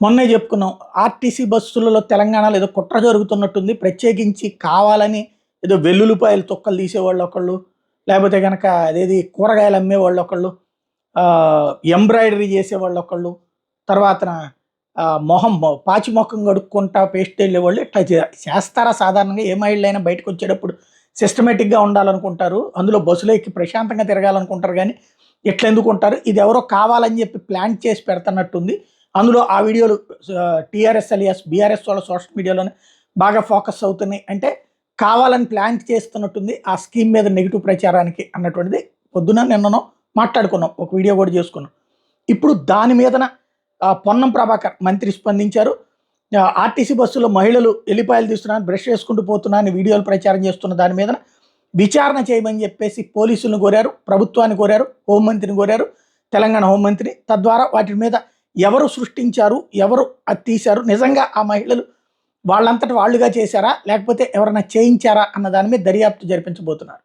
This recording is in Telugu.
మొన్నే చెప్పుకున్నాం. ఆర్టీసీ బస్సులలో తెలంగాణలో ఏదో కుట్ర జరుగుతున్నట్టుంది. ప్రత్యేకించి కావాలని ఏదో వెల్లుల్లిపాయలు తొక్కలు తీసేవాళ్ళు ఒకళ్ళు, లేకపోతే గనక అదేది కూరగాయలు అమ్మేవాళ్ళు ఒకళ్ళు, ఎంబ్రాయిడరీ చేసేవాళ్ళు ఒకళ్ళు, తర్వాతన పాచి మొఖం కడుక్కుంటా పేస్ట్ వెళ్ళేవాళ్ళు. ఇట్లా చేస్తారా? సాధారణంగా ఏ మహిళలైనా బయటకు వచ్చేటప్పుడు సిస్టమేటిక్గా ఉండాలనుకుంటారు, అందులో బస్సులో ఎక్కి ప్రశాంతంగా తిరగాలనుకుంటారు, కానీ ఇట్లా ఎందుకు ఉంటారు? ఇది ఎవరో కావాలని చెప్పి ప్లాన్ చేసి పెడుతున్నట్టుంది. అందులో ఆ వీడియోలు టీఆర్ఎస్ అలియాస్ బీఆర్ఎస్ వాళ్ళ సోషల్ మీడియాలోనే బాగా ఫోకస్ అవుతున్నాయి. అంటే కావాలని ప్లాన్ చేస్తున్నట్టుంది ఆ స్కీమ్ మీద నెగిటివ్ ప్రచారానికి అన్నటువంటిది పొద్దున నిన్ననో మాట్లాడుకున్నాం, ఒక వీడియో కూడా చేసుకున్నాం. ఇప్పుడు దాని మీదన పొన్నం ప్రభాకర్ మంత్రి స్పందించారు. ఆర్టీసీ బస్సులో మహిళలు ఎల్లిపాయలు తీస్తున్నారు, బ్రష్ చేసుకుంటూ పోతున్నా అని వీడియోలు ప్రచారం చేస్తున్న దాని మీద విచారణ చేయమని చెప్పేసి పోలీసులను కోరారు, ప్రభుత్వాన్ని కోరారు, హోంమంత్రిని కోరారు, తెలంగాణ హోంమంత్రి. తద్వారా వాటి మీద ఎవరు సృష్టించారు, ఎవరు అది తీశారు, నిజంగా ఆ మహిళలు వాళ్ళంతటి వాళ్ళుగా చేశారా లేకపోతే ఎవరైనా చేయించారా అన్న దాని మీద దర్యాప్తు జరిపించబోతున్నారు.